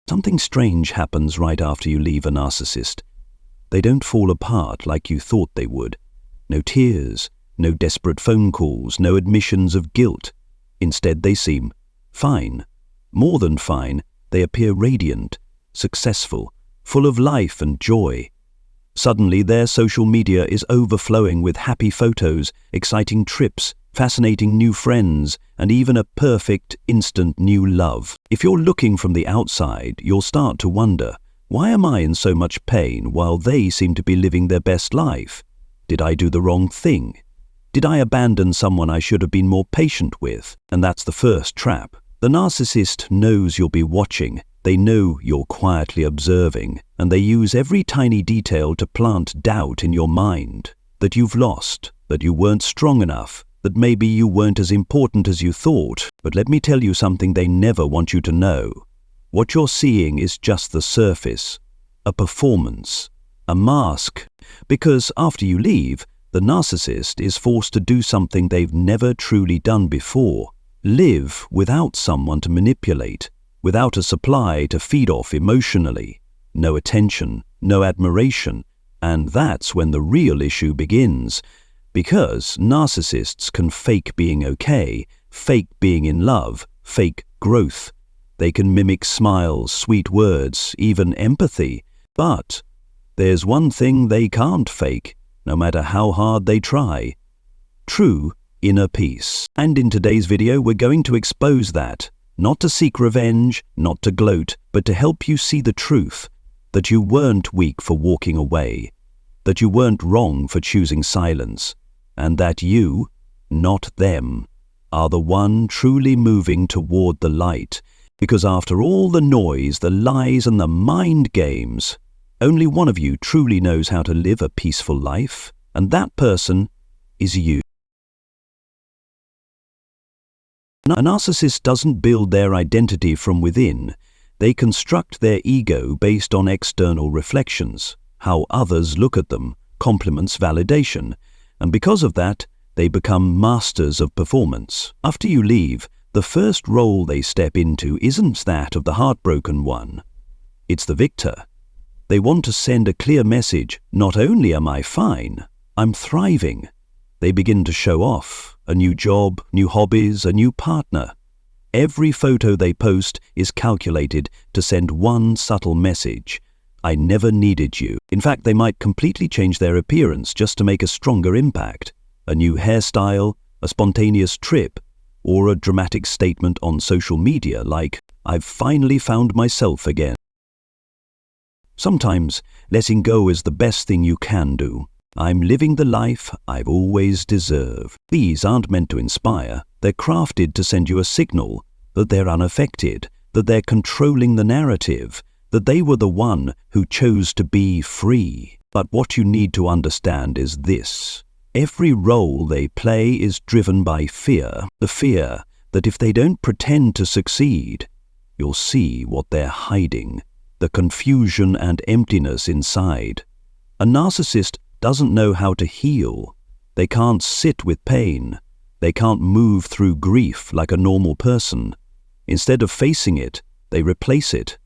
Something strange happens right after you leave a narcissist. They don't fall apart like you thought they would. No tears, no desperate phone calls, no admissions of guilt. Instead, they seem fine. More than fine, they appear radiant, successful, full of life and joy. Suddenly, their social media is overflowing with happy photos, exciting trips, fascinating new friends, and even a perfect, instant new love. If you're looking from the outside, you'll start to wonder, why am I in so much pain while they seem to be living their best life? Did I do the wrong thing? Did I abandon someone I should have been more patient with? And that's the first trap. The narcissist knows you'll be watching. They know you're quietly observing, and they use every tiny detail to plant doubt in your mind. That you've lost, that you weren't strong enough, that maybe you weren't as important as you thought. But let me tell you something they never want you to know. What you're seeing is just the surface, a performance, a mask. Because after you leave, the narcissist is forced to do something they've never truly done before. Live without someone to manipulate, without a supply to feed off emotionally. No attention, no admiration. And that's when the real issue begins. Because narcissists can fake being okay, fake being in love, fake growth. They can mimic smiles, sweet words, even empathy. But there's one thing they can't fake, no matter how hard they try. True inner peace. And in today's video, we're going to expose that. Not to seek revenge, not to gloat, but to help you see the truth. That you weren't weak for walking away. That you weren't wrong for choosing silence. And that you, not them, are the one truly moving toward the light. Because after all the noise, the lies and the mind games, only one of you truly knows how to live a peaceful life, and that person is you. A narcissist doesn't build their identity from within. They construct their ego based on external reflections, how others look at them, compliments, validation, and because of that, they become masters of performance. After you leave, the first role they step into isn't that of the heartbroken one. It's the victor. They want to send a clear message, not only am I fine, I'm thriving. They begin to show off, a new job, new hobbies, a new partner. Every photo they post is calculated to send one subtle message. I never needed you. In fact, they might completely change their appearance just to make a stronger impact. A new hairstyle, a spontaneous trip, or a dramatic statement on social media like, I've finally found myself again. Sometimes, letting go is the best thing you can do. I'm living the life I've always deserved. These aren't meant to inspire. They're crafted to send you a signal that they're unaffected, that they're controlling the narrative, that they were the one who chose to be free. But what you need to understand is this. Every role they play is driven by fear. The fear that if they don't pretend to succeed, you'll see what they're hiding. The confusion and emptiness inside. A narcissist doesn't know how to heal. They can't sit with pain. They can't move through grief like a normal person. Instead of facing it, they replace it.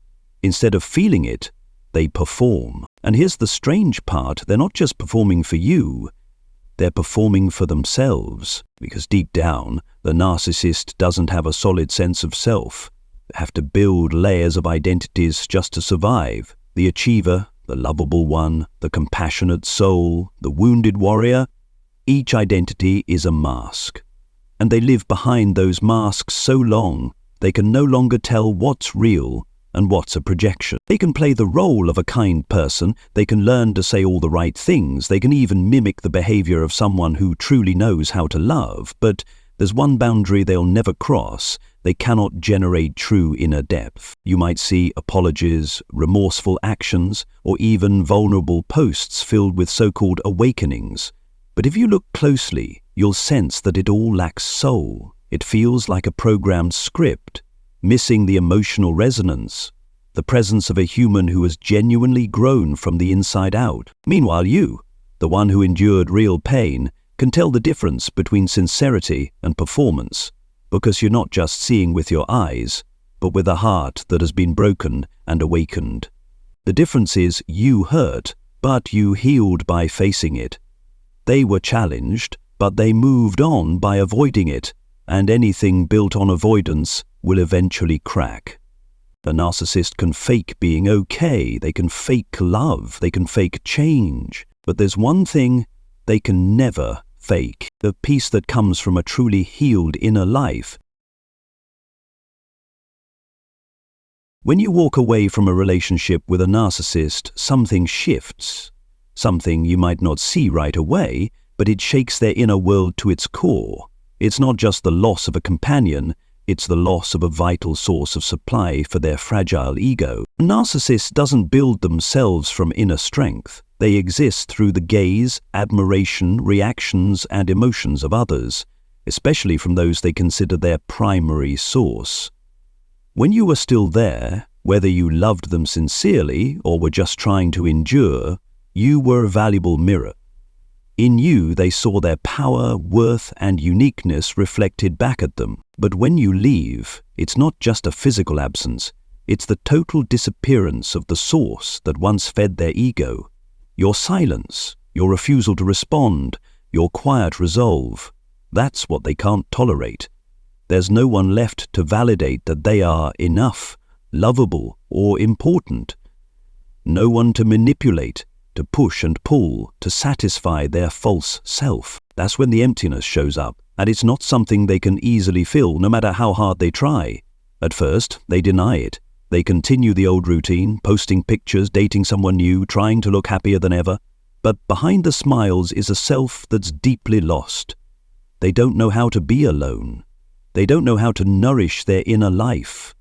Instead of feeling it, they perform. And here's the strange part, they're not just performing for you, they're performing for themselves. Because deep down, the narcissist doesn't have a solid sense of self. They have to build layers of identities just to survive. The achiever, the lovable one, the compassionate soul, the wounded warrior. Each identity is a mask. And they live behind those masks so long, they can no longer tell what's real and what's a projection. They can play the role of a kind person, they can learn to say all the right things, they can even mimic the behavior of someone who truly knows how to love, but there's one boundary they'll never cross. They cannot generate true inner depth. You might see apologies, remorseful actions, or even vulnerable posts filled with so-called awakenings. But if you look closely, you'll sense that it all lacks soul. It feels like a programmed script, missing the emotional resonance, the presence of a human who has genuinely grown from the inside out. Meanwhile, you, the one who endured real pain, can tell the difference between sincerity and performance, because you're not just seeing with your eyes, but with a heart that has been broken and awakened. The difference is you hurt, but you healed by facing it. They were challenged, but they moved on by avoiding it, and anything built on avoidance will eventually crack. The narcissist can fake being okay, they can fake love, they can fake change, but there's one thing they can never fake: the peace that comes from a truly healed inner life. When you walk away from a relationship with a narcissist, something shifts. Something you might not see right away, but it shakes their inner world to its core. It's not just the loss of a companion, it's the loss of a vital source of supply for their fragile ego. A narcissist doesn't build themselves from inner strength. They exist through the gaze, admiration, reactions, and emotions of others, especially from those they consider their primary source. When you were still there, whether you loved them sincerely or were just trying to endure, you were a valuable mirror. In you, they saw their power, worth, and uniqueness reflected back at them. But when you leave, it's not just a physical absence, it's the total disappearance of the source that once fed their ego. Your silence, your refusal to respond, your quiet resolve, that's what they can't tolerate. There's no one left to validate that they are enough, lovable, or important. No one to manipulate, to push and pull, to satisfy their false self. That's when the emptiness shows up, and it's not something they can easily fill no matter how hard they try. At first, they deny it. They continue the old routine, posting pictures, dating someone new, trying to look happier than ever. But behind the smiles is a self that's deeply lost. They don't know how to be alone. They don't know how to nourish their inner life.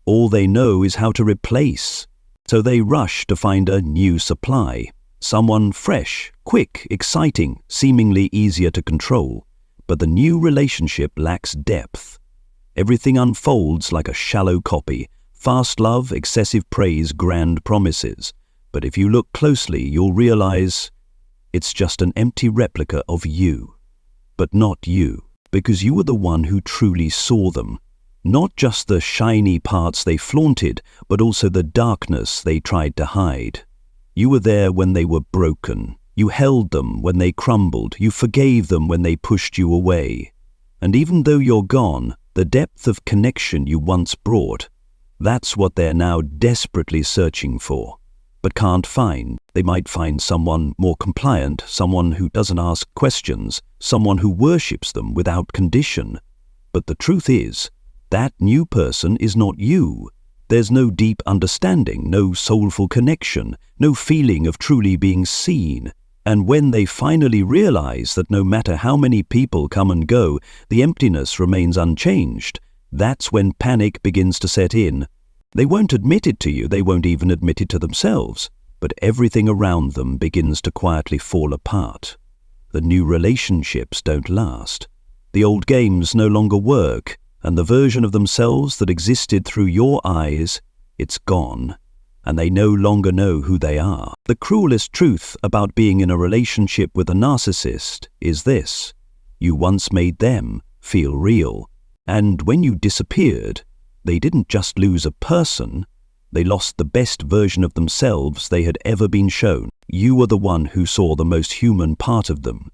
All they know is how to replace. So they rush to find a new supply. Someone fresh, quick, exciting, seemingly easier to control. But the new relationship lacks depth. Everything unfolds like a shallow copy. Fast love, excessive praise, grand promises. But if you look closely, you'll realize it's just an empty replica of you. But not you, because you were the one who truly saw them. Not just the shiny parts they flaunted, but also the darkness they tried to hide. You were there when they were broken. You held them when they crumbled. You forgave them when they pushed you away. And even though you're gone, the depth of connection you once brought, that's what they're now desperately searching for, but can't find. They might find someone more compliant, someone who doesn't ask questions, someone who worships them without condition. But the truth is, that new person is not you. There's no deep understanding, no soulful connection, no feeling of truly being seen. And when they finally realize that no matter how many people come and go, the emptiness remains unchanged, that's when panic begins to set in. They won't admit it to you, they won't even admit it to themselves, but everything around them begins to quietly fall apart. The new relationships don't last. The old games no longer work, and the version of themselves that existed through your eyes, it's gone, and they no longer know who they are. The cruelest truth about being in a relationship with a narcissist is this: you once made them feel real, and when you disappeared, they didn't just lose a person, they lost the best version of themselves they had ever been shown. You were the one who saw the most human part of them,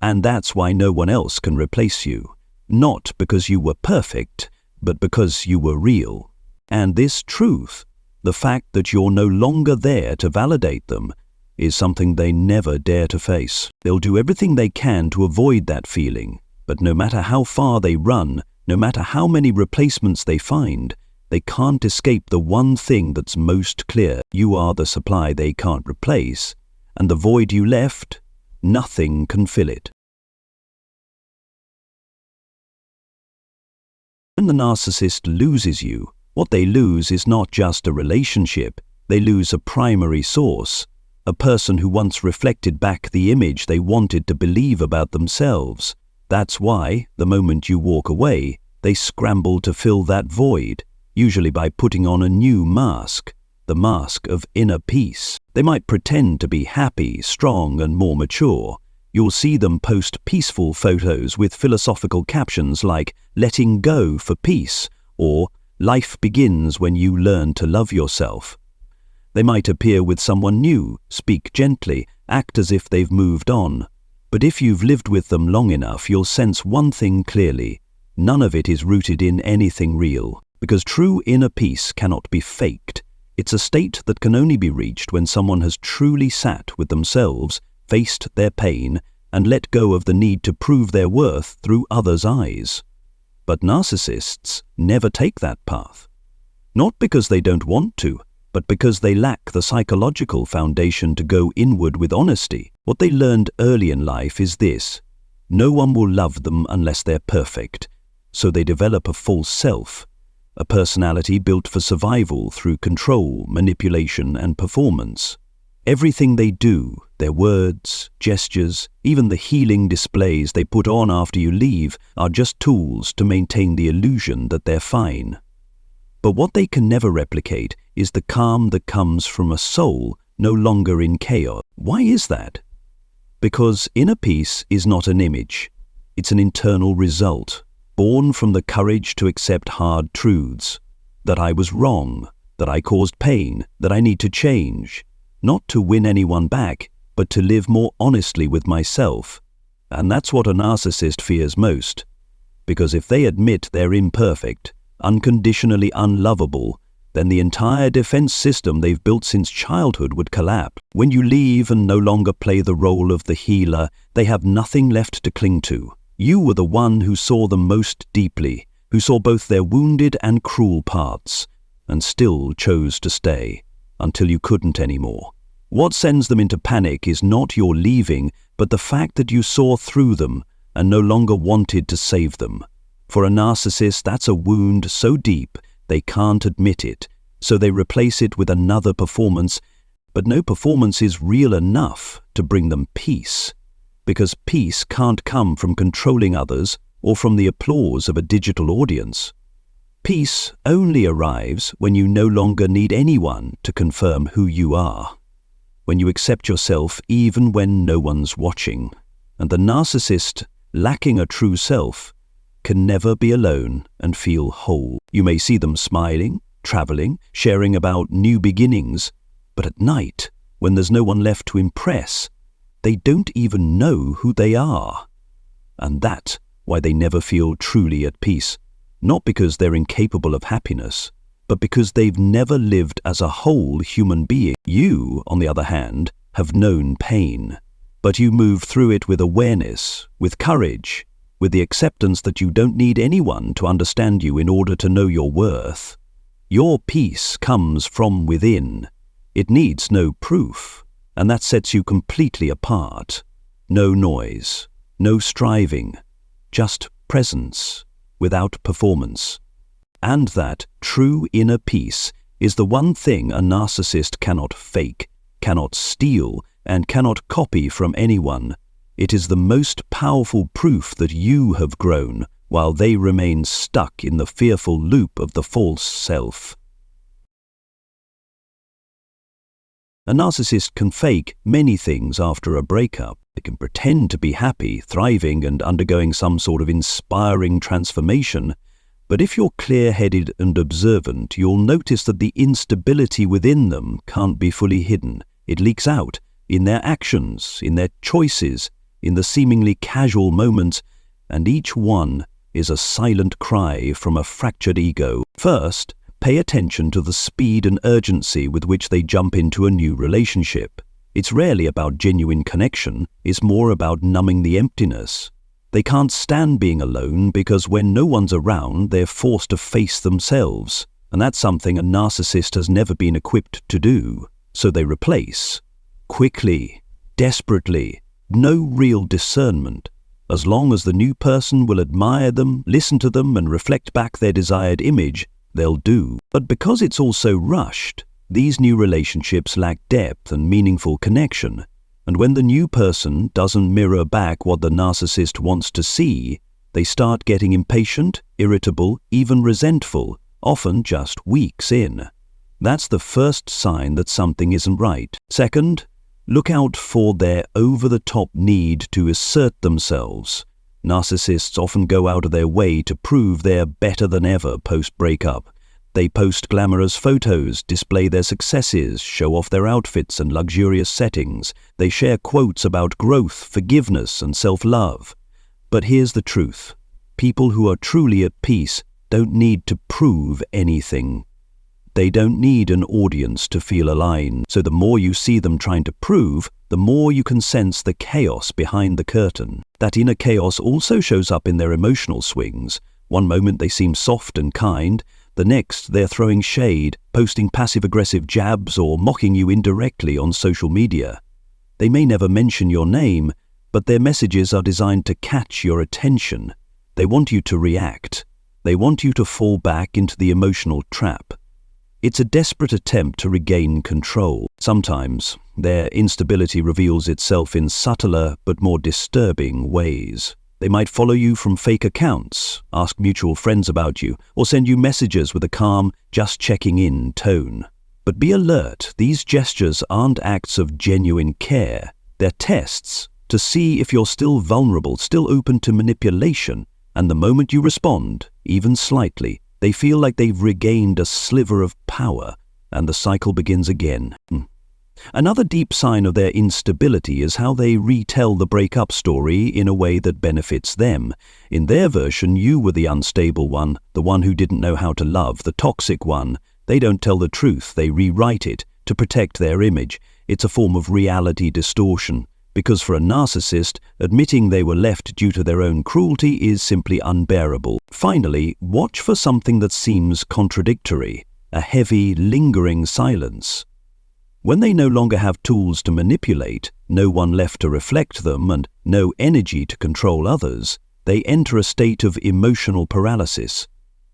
and that's why no one else can replace you. Not because you were perfect, but because you were real. And this truth, the fact that you're no longer there to validate them, is something they never dare to face. They'll do everything they can to avoid that feeling, but no matter how far they run, no matter how many replacements they find, they can't escape the one thing that's most clear. You are the supply they can't replace, and the void you left, nothing can fill it. When the narcissist loses you, what they lose is not just a relationship, they lose a primary source, a person who once reflected back the image they wanted to believe about themselves. That's why, the moment you walk away, they scramble to fill that void, usually by putting on a new mask, the mask of inner peace. They might pretend to be happy, strong, and more mature. You'll see them post peaceful photos with philosophical captions like "letting go for peace" or Life begins when you learn to love yourself. They might appear with someone new, speak gently, act as if they've moved on. But if you've lived with them long enough, you'll sense one thing clearly. None of it is rooted in anything real, because true inner peace cannot be faked. It's a state that can only be reached when someone has truly sat with themselves, faced their pain, and let go of the need to prove their worth through others' eyes. But narcissists never take that path. Not because they don't want to, but because they lack the psychological foundation to go inward with honesty. What they learned early in life is this: no one will love them unless they're perfect. So they develop a false self, a personality built for survival through control, manipulation, and performance. Everything they do, their words, gestures, even the healing displays they put on after you leave, are just tools to maintain the illusion that they're fine. But what they can never replicate is the calm that comes from a soul no longer in chaos. Why is that? Because inner peace is not an image. It's an internal result, born from the courage to accept hard truths. That I was wrong, that I caused pain, that I need to change. Not to win anyone back, but to live more honestly with myself. And that's what a narcissist fears most. Because if they admit they're imperfect, unconditionally unlovable, then the entire defense system they've built since childhood would collapse. When you leave and no longer play the role of the healer, they have nothing left to cling to. You were the one who saw them most deeply, who saw both their wounded and cruel parts, and still chose to stay, until you couldn't anymore. What sends them into panic is not your leaving, but the fact that you saw through them and no longer wanted to save them. For a narcissist, that's a wound so deep they can't admit it, so they replace it with another performance. But no performance is real enough to bring them peace, because peace can't come from controlling others or from the applause of a digital audience. Peace only arrives when you no longer need anyone to confirm who you are, when you accept yourself even when no one's watching. And the narcissist, lacking a true self, can never be alone and feel whole. You may see them smiling, traveling, sharing about new beginnings, but at night, when there's no one left to impress, they don't even know who they are. And that's why they never feel truly at peace, not because they're incapable of happiness, but because they've never lived as a whole human being. You, on the other hand, have known pain, but you move through it with awareness, with courage, with the acceptance that you don't need anyone to understand you in order to know your worth. Your peace comes from within. It needs no proof, and that sets you completely apart. No noise, no striving, just presence without performance. And that true inner peace is the one thing a narcissist cannot fake, cannot steal, and cannot copy from anyone. It is the most powerful proof that you have grown, while they remain stuck in the fearful loop of the false self. A narcissist can fake many things after a breakup. They can pretend to be happy, thriving, and undergoing some sort of inspiring transformation. But if you're clear-headed and observant, you'll notice that the instability within them can't be fully hidden. It leaks out in their actions, in their choices, in the seemingly casual moments, and each one is a silent cry from a fractured ego. First, pay attention to the speed and urgency with which they jump into a new relationship. It's rarely about genuine connection, it's more about numbing the emptiness. They can't stand being alone because when no one's around, they're forced to face themselves, and that's something a narcissist has never been equipped to do. So they replace, quickly, desperately, no real discernment. As long as the new person will admire them, listen to them, and reflect back their desired image, they'll do. But because it's all so rushed, these new relationships lack depth and meaningful connection. And when the new person doesn't mirror back what the narcissist wants to see, they start getting impatient, irritable, even resentful, often just weeks in. That's the first sign that something isn't right. Second, look out for their over-the-top need to assert themselves. Narcissists often go out of their way to prove they're better than ever post-breakup. They post glamorous photos, display their successes, show off their outfits and luxurious settings. They share quotes about growth, forgiveness, and self-love. But here's the truth. People who are truly at peace don't need to prove anything. They don't need an audience to feel aligned. So the more you see them trying to prove, the more you can sense the chaos behind the curtain. That inner chaos also shows up in their emotional swings. One moment they seem soft and kind, the next they're throwing shade, posting passive-aggressive jabs or mocking you indirectly on social media. They may never mention your name, but their messages are designed to catch your attention. They want you to react. They want you to fall back into the emotional trap. It's a desperate attempt to regain control. Sometimes, their instability reveals itself in subtler but more disturbing ways. They might follow you from fake accounts, ask mutual friends about you, or send you messages with a calm, just checking in tone. But be alert, these gestures aren't acts of genuine care. They're tests to see if you're still vulnerable, still open to manipulation, and the moment you respond, even slightly, they feel like they've regained a sliver of power, and the cycle begins again. Another deep sign of their instability is how they retell the breakup story in a way that benefits them. In their version, you were the unstable one, the one who didn't know how to love, the toxic one. They don't tell the truth, they rewrite it to protect their image. It's a form of reality distortion. Because for a narcissist, admitting they were left due to their own cruelty is simply unbearable. Finally, watch for something that seems contradictory, a heavy, lingering silence. When they no longer have tools to manipulate, no one left to reflect them, and no energy to control others, they enter a state of emotional paralysis.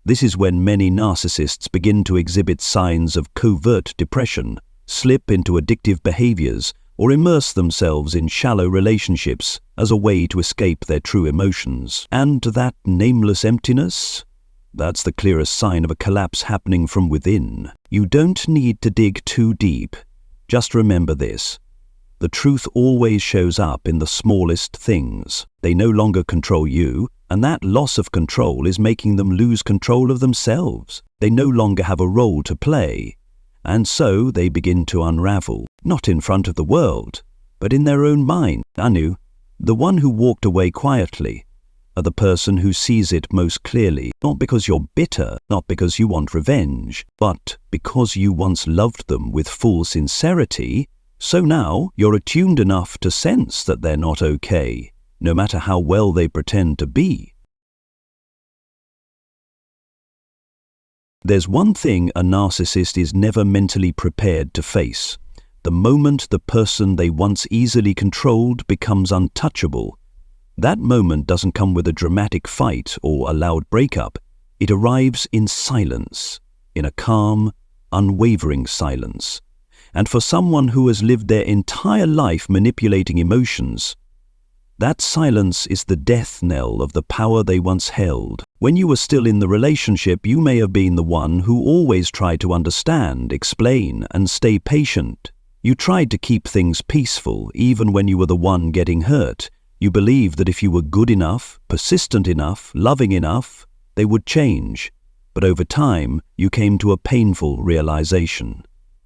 This is when many narcissists begin to exhibit signs of covert depression, slip into addictive behaviors, or immerse themselves in shallow relationships as a way to escape their true emotions. And that nameless emptiness? That's the clearest sign of a collapse happening from within. You don't need to dig too deep. Just remember this. The truth always shows up in the smallest things. They no longer control you, and that loss of control is making them lose control of themselves. They no longer have a role to play. And so they begin to unravel, not in front of the world, but in their own mind. Anu, the one who walked away quietly, are the person who sees it most clearly, not because you're bitter, not because you want revenge, but because you once loved them with full sincerity. So now you're attuned enough to sense that they're not okay, no matter how well they pretend to be. There's one thing a narcissist is never mentally prepared to face. The moment the person they once easily controlled becomes untouchable. That moment doesn't come with a dramatic fight or a loud breakup. It arrives in silence, in a calm, unwavering silence. And for someone who has lived their entire life manipulating emotions, that silence is the death knell of the power they once held. When you were still in the relationship, you may have been the one who always tried to understand, explain, and stay patient. You tried to keep things peaceful, even when you were the one getting hurt. You believed that if you were good enough, persistent enough, loving enough, they would change. But over time, you came to a painful realization.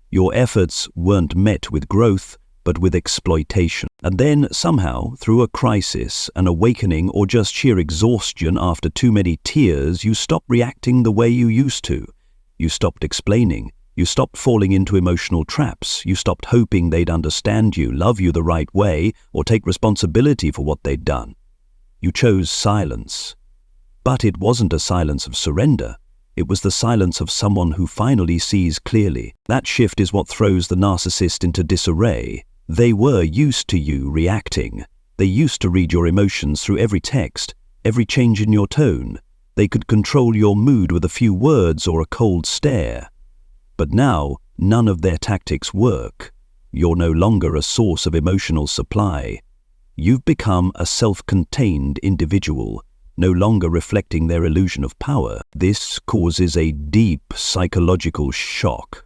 Your efforts weren't met with growth, but with exploitation. And then, somehow, through a crisis, an awakening, or just sheer exhaustion after too many tears, you stopped reacting the way you used to. You stopped explaining. You stopped falling into emotional traps. You stopped hoping they'd understand you, love you the right way, or take responsibility for what they'd done. You chose silence. But it wasn't a silence of surrender. It was the silence of someone who finally sees clearly. That shift is what throws the narcissist into disarray. They were used to you reacting. They used to read your emotions through every text, every change in your tone. They could control your mood with a few words or a cold stare. But now, none of their tactics work. You're no longer a source of emotional supply. You've become a self-contained individual, no longer reflecting their illusion of power. This causes a deep psychological shock.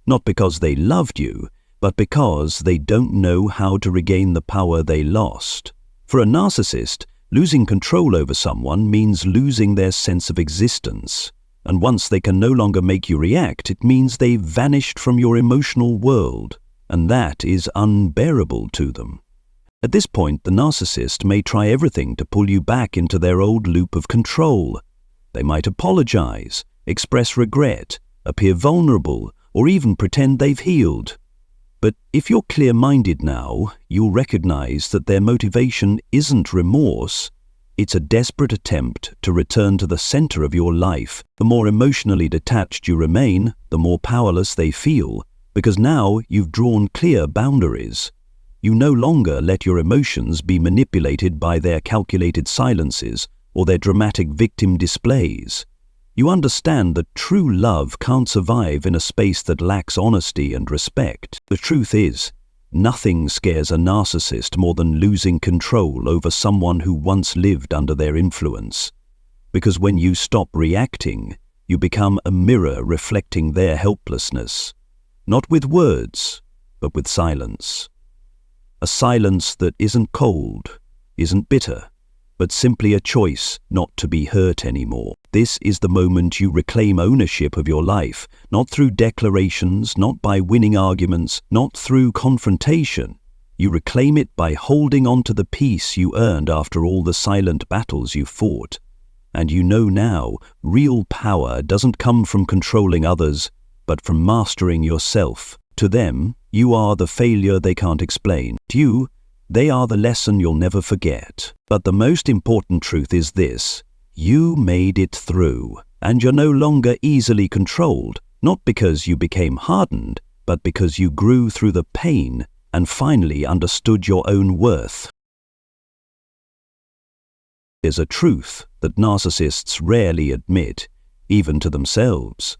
Not because they loved you, but because they don't know how to regain the power they lost. For a narcissist, losing control over someone means losing their sense of existence. And once they can no longer make you react, it means they've vanished from your emotional world, and that is unbearable to them. At this point, the narcissist may try everything to pull you back into their old loop of control. They might apologize, express regret, appear vulnerable, or even pretend they've healed. But if you're clear-minded now, you'll recognize that their motivation isn't remorse. It's a desperate attempt to return to the center of your life. The more emotionally detached you remain, the more powerless they feel, because now you've drawn clear boundaries. You no longer let your emotions be manipulated by their calculated silences or their dramatic victim displays. You understand that true love can't survive in a space that lacks honesty and respect. The truth is, nothing scares a narcissist more than losing control over someone who once lived under their influence. Because when you stop reacting, you become a mirror reflecting their helplessness. Not with words, but with silence. A silence that isn't cold, isn't bitter, but simply a choice not to be hurt anymore. This is the moment you reclaim ownership of your life, not through declarations, not by winning arguments, not through confrontation. You reclaim it by holding on to the peace you earned after all the silent battles you fought. And you know now, real power doesn't come from controlling others, but from mastering yourself. To them, you are the failure they can't explain. To you, they are the lesson you'll never forget. But the most important truth is this: you made it through, and you're no longer easily controlled, not because you became hardened, but because you grew through the pain and finally understood your own worth. There's a truth that narcissists rarely admit, even to themselves,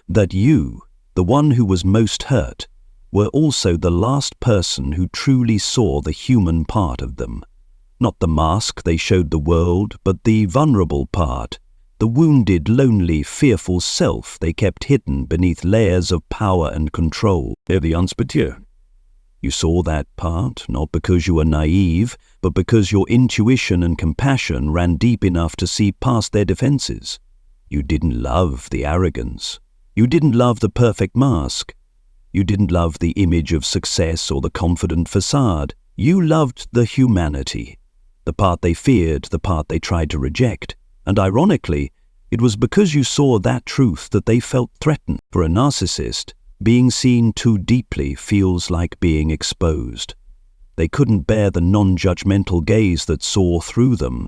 that you, the one who was most hurt, were also the last person who truly saw the human part of them. Not the mask they showed the world, but the vulnerable part, the wounded, lonely, fearful self they kept hidden beneath layers of power and control. You saw that part, not because you were naive, but because your intuition and compassion ran deep enough to see past their defenses. You didn't love the arrogance. You didn't love the perfect mask. You didn't love the image of success or the confident facade. You loved the humanity, the part they feared, the part they tried to reject. And ironically, it was because you saw that truth that they felt threatened. For a narcissist, being seen too deeply feels like being exposed. They couldn't bear the non-judgmental gaze that saw through them.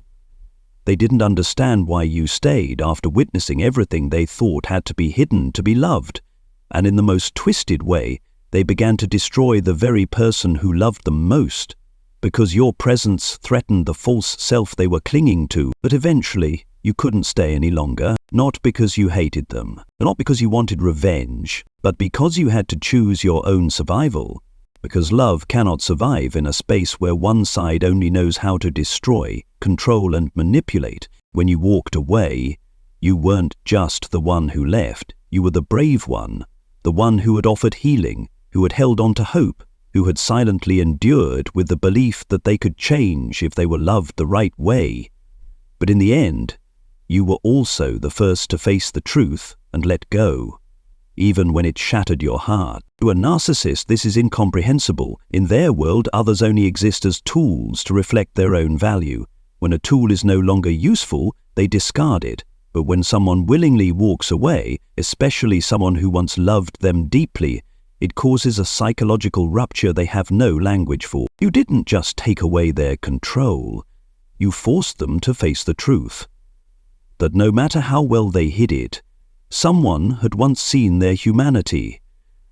They didn't understand why you stayed after witnessing everything they thought had to be hidden to be loved. And in the most twisted way, they began to destroy the very person who loved them most, because your presence threatened the false self they were clinging to. But eventually, you couldn't stay any longer, not because you hated them, not because you wanted revenge, but because you had to choose your own survival. Because love cannot survive in a space where one side only knows how to destroy, control and manipulate. When you walked away, you weren't just the one who left, you were the brave one, the one who had offered healing, who had held on to hope, who had silently endured with the belief that they could change if they were loved the right way. But in the end, you were also the first to face the truth and let go, even when it shattered your heart. To a narcissist, this is incomprehensible. In their world, others only exist as tools to reflect their own value. When a tool is no longer useful, they discard it. But when someone willingly walks away, especially someone who once loved them deeply, it causes a psychological rupture they have no language for. You didn't just take away their control, you forced them to face the truth. That no matter how well they hid it, someone had once seen their humanity,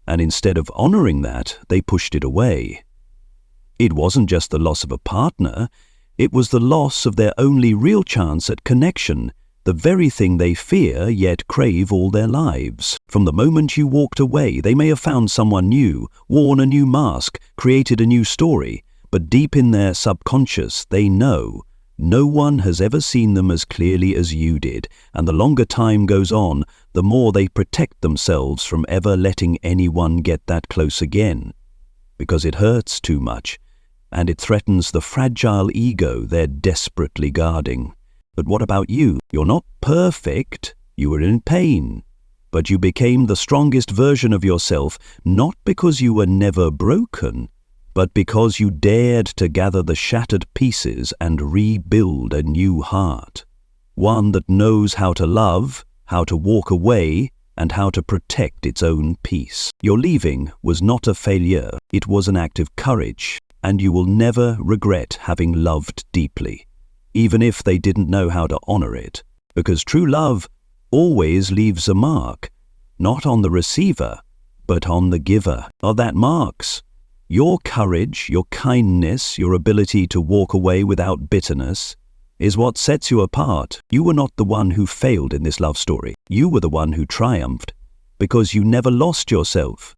and instead of honoring that, they pushed it away. It wasn't just the loss of a partner, it was the loss of their only real chance at connection, the very thing they fear yet crave all their lives. From the moment you walked away, they may have found someone new, worn a new mask, created a new story, but deep in their subconscious, they know no one has ever seen them as clearly as you did, and the longer time goes on, the more they protect themselves from ever letting anyone get that close again. Because it hurts too much, and it threatens the fragile ego they're desperately guarding. But what about you? You're not perfect. You were in pain, but you became the strongest version of yourself, not because you were never broken, but because you dared to gather the shattered pieces and rebuild a new heart. One that knows how to love, how to walk away, and how to protect its own peace. Your leaving was not a failure, it was an act of courage, and you will never regret having loved deeply, even if they didn't know how to honor it, because true love always leaves a mark, not on the receiver, but on the giver. Are that marks? Your courage, your kindness, your ability to walk away without bitterness is what sets you apart. You were not the one who failed in this love story. You were the one who triumphed because you never lost yourself.